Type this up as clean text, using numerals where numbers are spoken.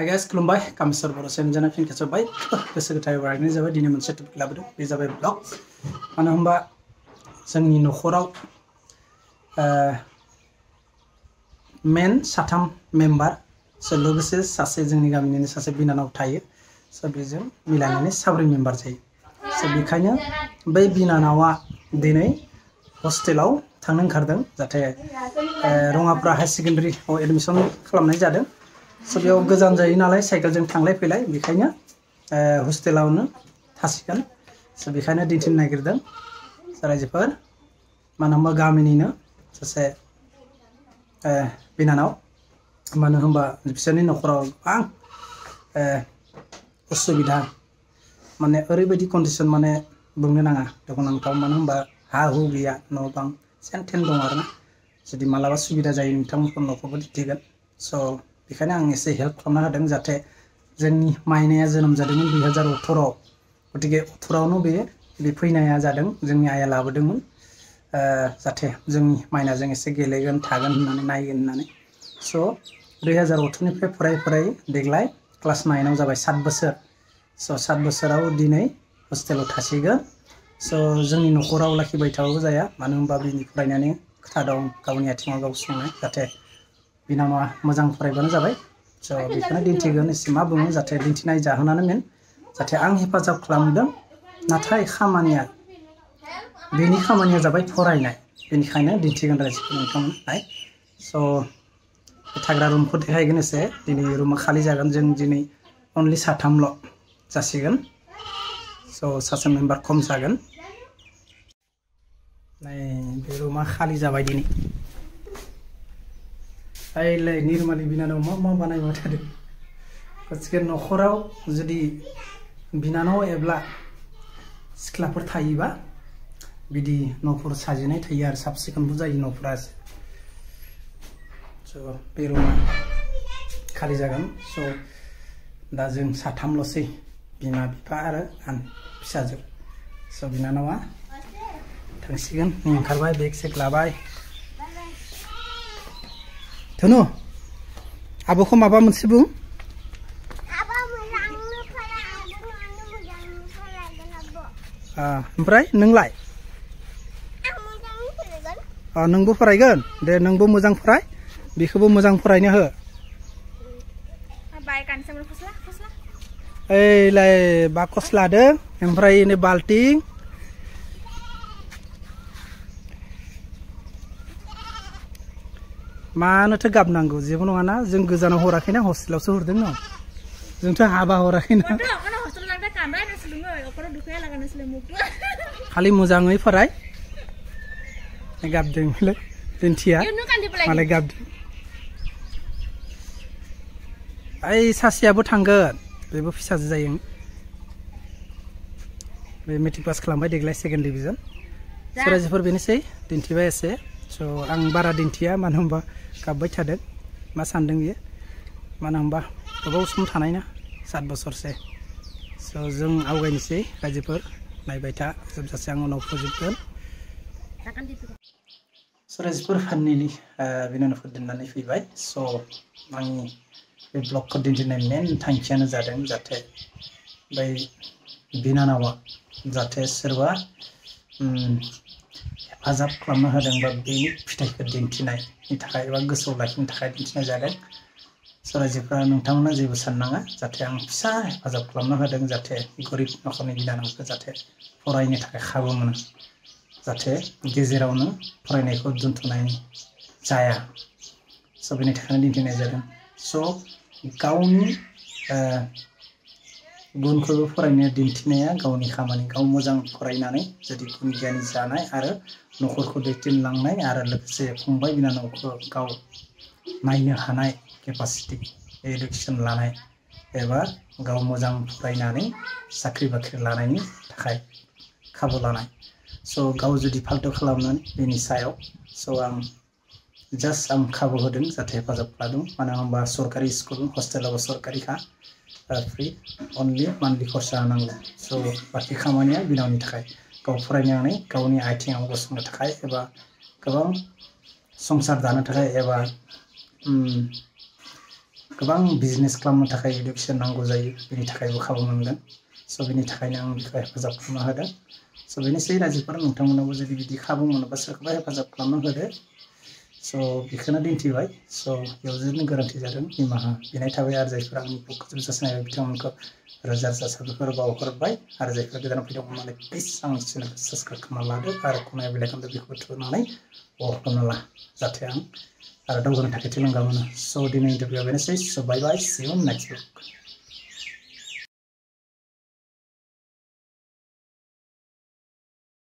guys, खुलुमबाय कामेश्वर बर' चेनेलजों फिन खेबसेबाय गोसो गोथारै बरायनाय जाबाय दिनै मोनसे टपिक लाबोदों बे जाबाय ब्लग मानो होनबा जोंनि नखराव मेन साथाम मेम्बार लोगोसे सासे जोंनि गामिनिनो सासे बिनानाव थायो स' बेजों मिलायनानै साब्रै मेम्बार जायो स' बेखायनो बै बिनानावा दिनै हस्टेलाव थांनो ओंखारदों जाहाथे रङापारा हाई सेकेन्डारियाव एडमिसन खालामनाय जादों स' बेयाव गोजान जायो नालाय साइकेलजों थांलाय फैलाय बेखायनो हस्टेलावनो थासिगोन स' बेखायनो दिन्थिनो नागिरदों रायजोफोर मानो होनबा गामिनिनो सासे बिनानाव मानो होनबा बिसोरनि नखराव गोबां उसुबिदा माने ओरैबायदि कन्डिशन माने बुंनो नाङा दुखुनांथाव मानो होनबा हा हु गैया न' बां सेन थेन दं आरोना जुदि मालाबा सुबिदा जायो नोंथांमोनखौ न'खौबो दिन्थिगोन स' बेखायनो आं एसे हेल्प खालामना होदों जाहाथे जोंनि माइनाया जोनोम जादोंमोन 2018 गतिके 18आवनो बे फैनाया जादों जोंनि आइया लाबोदोंमोन जाहाथे जोंनि माइनाजों एसे गेलेगोन थागोन होननानै नायगोन होननानै स' 2018 निफ्राय फरायै फरायै देग्लाय क्लास 9 आव जाबाय 7 बोसोर स' 7 बोसोराव दिनै हस्टेलाव थासिगोन स' जोंनि नखराव लाखिबाय थाबाबो जाया मानो होनबा बिनि फरायनायनि खोथा दं गावनि आथिङाव गाव संनाय जाहाथे बिनानावा मोजां फरायबानो जाबाय स' बेखौनो दिन्थिगोन एसे मा बुङो जाहाथे दिन्थिनाय जाहोनानो मेन जाहाथे आं हेफाजाब खालामदों नाथाय खामानिया बेनि खामानिया जाबाय फरायनाय बेनिखायनो दिन्थिगोन रायजोफोर नोंथांमोनहाय स' थाग्रा रुमखौ देखायगोन एसे दिनै रुमा खालि जागोन जों दिनै अनलि साथामल' जासिगोन स' सासे मेम्बार खम जागोन बे रुमा खालि जाबाय दिनै आइलाय निर्मालि बिनानाव मा बानायबाय थादों गासिबो नखराव जुदि बिनानाव एब्ला सिख्लाफोर थायोबा बिदि न'फोर साजिनाय थायो आरो साब सिखोनबो जायो न'फोरा स' बे रुमा खालि जागोन स' दा जों साथामल'सै बिमा बिफा आरो आं फिसाजो स' बिनानावा थांसिगोन ओंखारबाय बेग सेग लाबाय धनु आब'खौ माबा मोनसे बुं ओमफ्राय नोंलाय नोंबो फरायगोन दे नोंबो मोजां फराय बेखौबो मोजां फरायनो हो ओइलाय बाकस लादों ओमफ्राय नै बाल्टिं मानोथो गाबनांगौ जेबो नङाना जों गोजानाव हराखैना हस्टेलावसो हरदों न जोंथ' हाबा हराखैना खालि मोजाङै फराय गाबदों दिन्थिया मालाय गाबदों ओइ सासेयाबो थांगोन बेबो फिसाजो जायो बे मेट्रिक पास खालामबाय देग्लाय सेकेन्ड डिभिजन रायजोफोर बेनोसै दिन्थिबाय एसे स' आं बारा दिन्थिया मानो होनबा गाबबाय थादों मा सानदों बियो मानो होनबा गोबाव सम थानाय ना 7 बोसोरसे स' जों आवगायनोसै रायजोफोर नायबाय था जोबजासे आं उनाव फोजोबगोन स' रायजोफोर फाननैनि बिनानावफोर दोननानै फैबाय स' आंनि बे ब्लगखौ दिन्थिनाय मेन थांखियानो जादों जाहाथे बै बिनानावा जाहाथे सोरबा हेफाजाब खालामनो होदों बा बेनि फिथाइखौ दिन्थिनायनि थाखाय एबा गोसोआव लाखिनो थाखाय दिन्थिनाय जादों स' रायजोफ्रा नोंथांमोना जेबो साननाङा जाहाथे आं फिसा हेफाजाब खालामनो होदों जाहाथे गरिब नखरनि बिनानावखौ जाहाथे फरायनो थाखाय खाबु मोनो जाहाथे गेजेरावनो फरायनायखौ दोनथ'नाय जाया स' बेनि थाखायनो दिन्थिनाय जादों स' गावनि गुनखौ फरायनो दिन्थिनाया गावनि खामानि गाव मोजां फरायनानै जुदि गुन गियानि जानाय आरो नखरखौ दैदेनलांनाय आरो लोगोसे फंबाय बिनानावखौ गाव नायनो हानाय केपासिटि एडुकेसन लानाय एबा गाव मोजां फरायनानै साख्रि बाख्रि लानायनि थाखाय खाबु लानाय स' गाव जुदि फाल्तु खालामनानै बेनि सायाव स' आं जास्ट आं खाबु होदों जाहाथे हेफाजाब लादों मानो होनबा सरकारि स्कुल हस्टेलाबो सरकारिखा फ्रि अनलि मान्थलि खरसा होनांगौ स' बाखि खामानिया बिनावनि थाखाय गाव फरायनानै गावनि आथिङाव गसंनो थाखाय एबा गोबां संसार दानो थाखाय एबा गोबां बिजनेस खालामनो थाखाय इडुकेसन नांगौ जायो बेनि थाखायबो खाबु मोनगोन स' बेनि थाखायनो आं बेखौ हेफाजाब खालामनो होदों स' बेनोसै रायजोफोर नोंथांमोनाबो जुदि बिदि खाबु मोनोबा सोरखौबा हेफाजाब खालामनो होदो स' बेखौनो दिन्थिबाय स' बेयाव जोंनो गोरोन्थि जादों निमाहा बिनाय थाबाय आरो जायफोरा आंनि ब्लगखौ जासिनाय बिथांमोनखौ रोजा रोजा साबायखर बावहरबाय आरो जायफोरा गोदान फैदों अननानै प्लिज आंनि चेनेलखौ साबस्क्राइब खालामना लादो आरो खनायाव बेलाइकनखौ बेखौ थुनानै अल खालामना ला जाहाथे आं आरो दावगानो थाखाय थुलुंगा मोनो स' दिनै इन्टारभिउआ बेनोसै स' बाय बाय सि इउ नेक्स्ट ब्लग